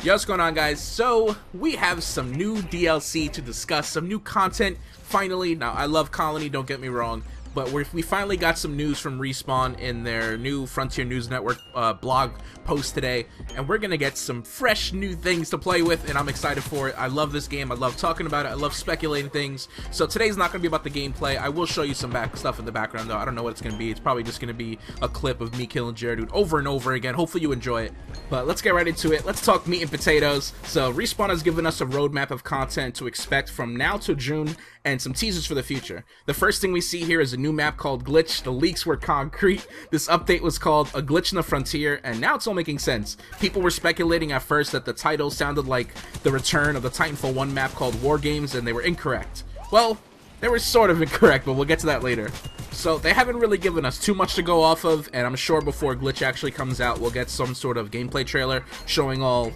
Yo, what's going on, guys? So we have some new DLC to discuss, some new content finally. Now, I love Colony, don't get me wrong, but we finally got some news from Respawn in their new Frontier News Network blog post today, and we're gonna get some fresh new things to play with, and I'm excited for it. I love this game. I love talking about it. I love speculating things. So today's not gonna be about the gameplay. I will show you some stuff in the background, though. I don't know what it's gonna be. It's probably just gonna be a clip of me killing Jared over and over again. Hopefully you enjoy it. But let's get right into it. Let's talk meat and potatoes. So Respawn has given us a roadmap of content to expect from now to June, and some teasers for the future. The first thing we see here is a new map called Glitch. The leaks were concrete. This update was called A Glitch in the Frontier, and now it's all making sense. People were speculating at first that the title sounded like the return of the Titanfall 1 map called War Games, and they were incorrect. Well, they were sort of incorrect, but we'll get to that later. So they haven't really given us too much to go off of, and I'm sure before Glitch actually comes out, we'll get some sort of gameplay trailer showing off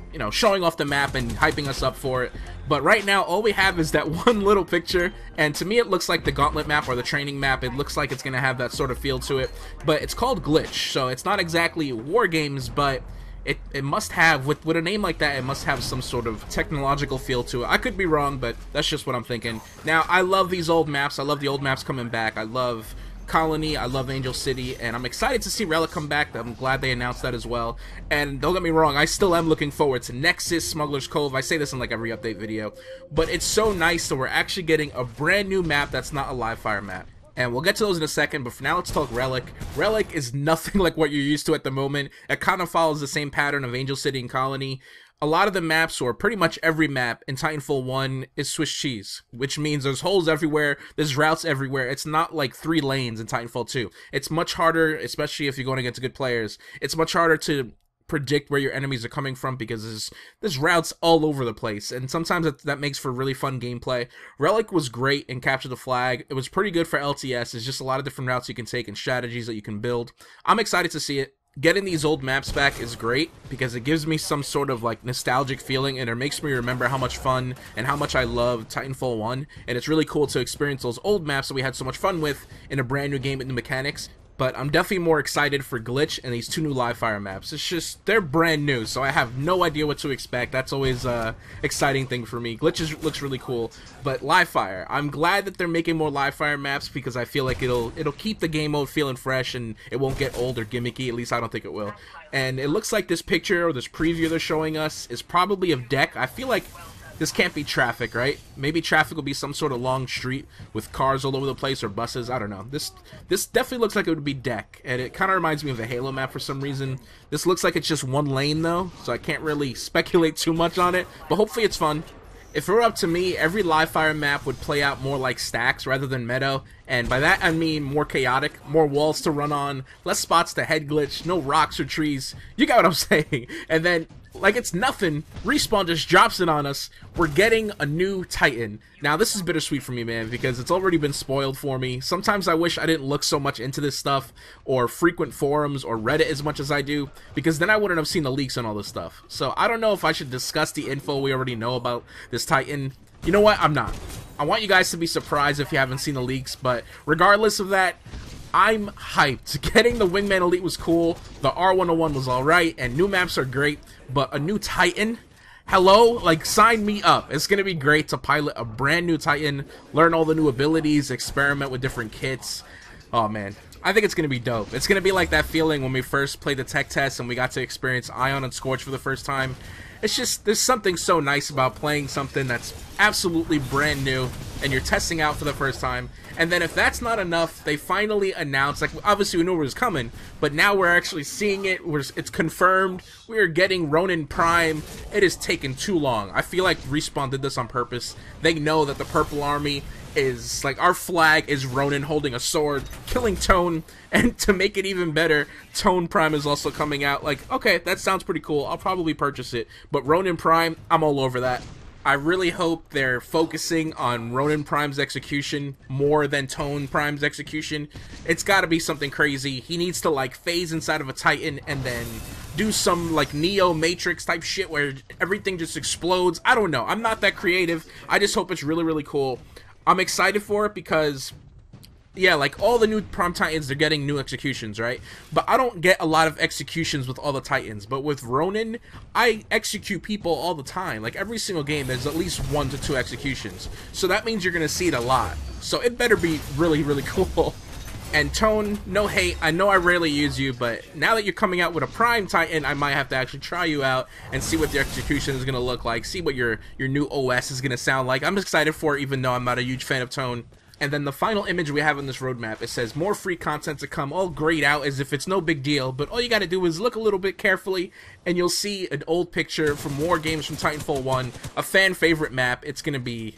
the map and hyping us up for it. But right now, all we have is that one little picture, and to me it looks like the Gauntlet map or the training map. It looks like it's gonna have that sort of feel to it, but it's called Glitch, so it's not exactly War Games, but it must have, with a name like that, it must have some sort of technological feel to it. I could be wrong, but that's just what I'm thinking. Now, I love these old maps. I love the old maps coming back. I love Colony, I love Angel City, and I'm excited to see Relic come back. I'm glad they announced that as well. And don't get me wrong, I still am looking forward to Nexus, Smuggler's Cove. I say this in like every update video, but it's so nice that we're actually getting a brand new map that's not a live fire map. And we'll get to those in a second, but for now, let's talk Relic. Relic is nothing like what you're used to at the moment. It kind of follows the same pattern of Angel City and Colony. A lot of the maps, or pretty much every map in Titanfall 1, is Swiss cheese, which means there's holes everywhere, there's routes everywhere. It's not like 3 lanes in Titanfall 2. It's much harder, especially if you're going against good players. It's much harder to predict where your enemies are coming from because there's routes all over the place, and sometimes that makes for really fun gameplay. Relic was great in Capture the Flag. It was pretty good for LTS. It's just a lot of different routes you can take and strategies that you can build. I'm excited to see it. Getting these old maps back is great because it gives me some sort of like nostalgic feeling, and it makes me remember how much fun and how much I love Titanfall 1, and it's really cool to experience those old maps that we had so much fun with in a brand new game with new mechanics. But I'm definitely more excited for Glitch and these 2 new live fire maps. It's just, they're brand new, so I have no idea what to expect. That's always a exciting thing for me. Glitch looks really cool, but live fire, I'm glad that they're making more live fire maps because I feel like it'll keep the game mode feeling fresh and it won't get old or gimmicky. At least I don't think it will. And it looks like this picture or this preview they're showing us is probably of deck. I feel like this can't be traffic, right? Maybe traffic will be some sort of long street with cars all over the place or buses. I don't know. This definitely looks like it would be deck, and it kind of reminds me of the Halo map for some reason. This looks like it's just 1 lane though, so I can't really speculate too much on it, but hopefully it's fun. If it were up to me, every live fire map would play out more like stacks rather than meadow, and by that I mean more chaotic, more walls to run on, less spots to head glitch, no rocks or trees. You got what I'm saying. And then, like it's nothing, Respawn just drops it on us. We're getting a new Titan. Now this is bittersweet for me, man, because it's already been spoiled for me. Sometimes I wish I didn't look so much into this stuff or frequent forums or Reddit as much as I do, because then I wouldn't have seen the leaks and all this stuff. So I don't know if I should discuss the info we already know about this Titan. You know what? I'm not. I want you guys to be surprised if you haven't seen the leaks, but regardless of that, I'm hyped. Getting the Wingman Elite was cool, the R101 was alright, and new maps are great, but a new Titan? Hello? Like, sign me up. It's gonna be great to pilot a brand new Titan, learn all the new abilities, experiment with different kits. Oh man, I think it's gonna be dope. It's gonna be like that feeling when we first played the tech test and we got to experience Ion and Scorch for the first time. It's just, there's something so nice about playing something that's absolutely brand new and you're testing out for the first time. And then if that's not enough, they finally announced, like, obviously we knew it was coming, but now we're actually seeing it. It's confirmed. We are getting Ronin Prime. It has taken too long. I feel like Respawn did this on purpose. They know that the Purple Army is, like, our flag is Ronin holding a sword, killing Tone, and to make it even better, Tone Prime is also coming out. Like, okay, that sounds pretty cool. I'll probably purchase it. But Ronin Prime, I'm all over that. I really hope they're focusing on Ronin Prime's execution more than Tone Prime's execution. It's got to be something crazy. He needs to, like, phase inside of a Titan and then do some, like, Neo Matrix type shit where everything just explodes. I don't know. I'm not that creative. I just hope it's really, really cool. I'm excited for it because, yeah, like, all the new Prime Titans, they're getting new executions, right? But I don't get a lot of executions with all the Titans. But with Ronin, I execute people all the time. Like, every single game, there's at least 1 to 2 executions. So that means you're going to see it a lot. So it better be really, really cool. And Tone, no hate, I know I rarely use you, but now that you're coming out with a Prime Titan, I might have to actually try you out and see what the execution is going to look like, see what your new OS is going to sound like. I'm excited for it, even though I'm not a huge fan of Tone. And then the final image we have on this roadmap, it says more free content to come, all grayed out as if it's no big deal, but all you gotta do is look a little bit carefully and you'll see an old picture from War Games from Titanfall 1, a fan favorite map. It's gonna be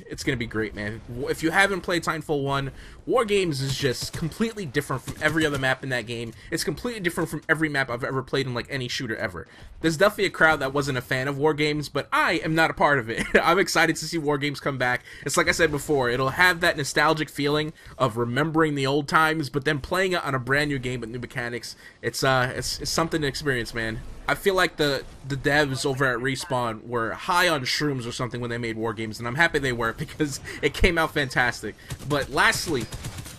great, man. If you haven't played Titanfall 1, War Games is just completely different from every other map in that game. It's completely different from every map I've ever played in, like, any shooter ever. There's definitely a crowd that wasn't a fan of War Games, but I am not a part of it. I'm excited to see War Games come back. It's like I said before, it'll have that nostalgic feeling of remembering the old times, but then playing it on a brand new game with new mechanics. It's something to experience, man. I feel like the devs over at Respawn were high on shrooms or something when they made War Games, and I'm happy they were because it came out fantastic. But lastly,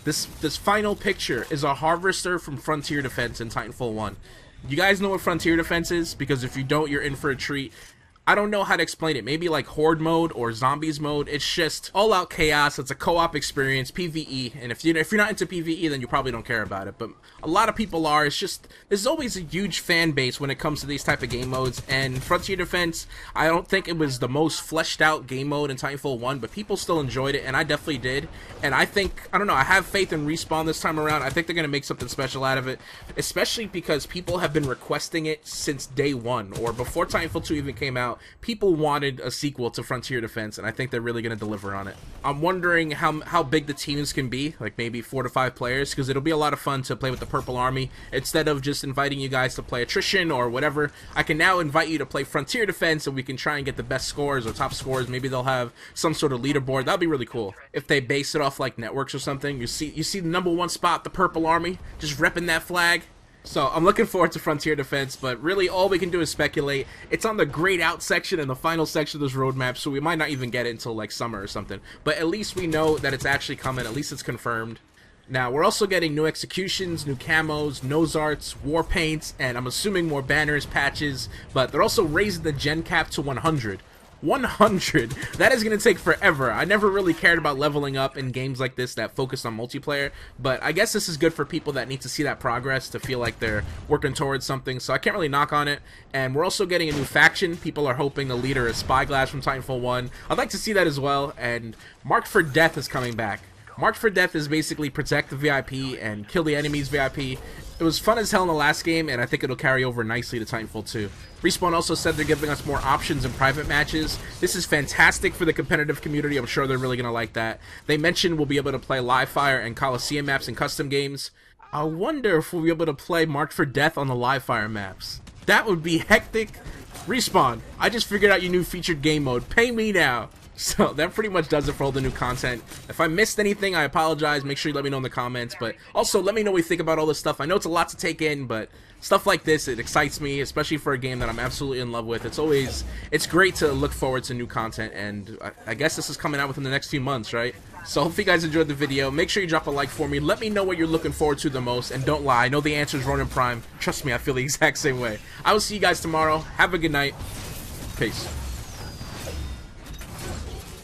this final picture is a harvester from Frontier Defense in Titanfall 1. You guys know what Frontier Defense is? Because if you don't, you're in for a treat. I don't know how to explain it. Maybe like Horde mode or Zombies mode. It's just all-out chaos. It's a co-op experience, PvE. And if you're not into PvE, then you probably don't care about it. But a lot of people are. It's just, there's always a huge fan base when it comes to these type of game modes. And Frontier Defense, I don't think it was the most fleshed out game mode in Titanfall 1, but people still enjoyed it, and I definitely did. And I think, I don't know, I have faith in Respawn this time around. I think they're going to make something special out of it, especially because people have been requesting it since day one, or before Titanfall 2 even came out. People wanted a sequel to Frontier Defense, and I think they're really going to deliver on it. I'm wondering how big the teams can be, like maybe 4 to 5 players, because it'll be a lot of fun to play with the Purple Army. Instead of just inviting you guys to play attrition or whatever, I can now invite you to play Frontier Defense, and we can try and get the best scores or top scores. Maybe they'll have some sort of leaderboard. That'd be really cool. If they base it off like networks or something, you see the #1 spot, the Purple Army, just repping that flag. So I'm looking forward to Frontier Defense, but really all we can do is speculate. It's on the grayed out section and the final section of this roadmap, so we might not even get it until like summer or something. But at least we know that it's actually coming. At least it's confirmed. Now, we're also getting new executions, new camos, nose arts, war paints, and I'm assuming more banners, patches, but they're also raising the gen cap to 100. 100! That is going to take forever. I never really cared about leveling up in games like this that focus on multiplayer, but I guess this is good for people that need to see that progress, to feel like they're working towards something, so I can't really knock on it. And we're also getting a new faction. People are hoping the leader is Spyglass from Titanfall 1. I'd like to see that as well, and Marked for Death is coming back. Marked for Death is basically protect the VIP and kill the enemy's VIP. It was fun as hell in the last game, and I think it'll carry over nicely to Titanfall 2. Respawn also said they're giving us more options in private matches. This is fantastic for the competitive community. I'm sure they're really going to like that. They mentioned we'll be able to play live fire and Coliseum maps in custom games. I wonder if we'll be able to play Marked for Death on the live fire maps. That would be hectic. Respawn, I just figured out your new featured game mode. Pay me now. So that pretty much does it for all the new content. If I missed anything, I apologize. Make sure you let me know in the comments. But also, let me know what you think about all this stuff. I know it's a lot to take in, but stuff like this, it excites me, especially for a game that I'm absolutely in love with. It's great to look forward to new content, and I guess this is coming out within the next few months, right? So hopefully you guys enjoyed the video. Make sure you drop a like for me. Let me know what you're looking forward to the most, and don't lie. I know the answer is Ronin Prime. Trust me, I feel the exact same way. I will see you guys tomorrow. Have a good night. Peace.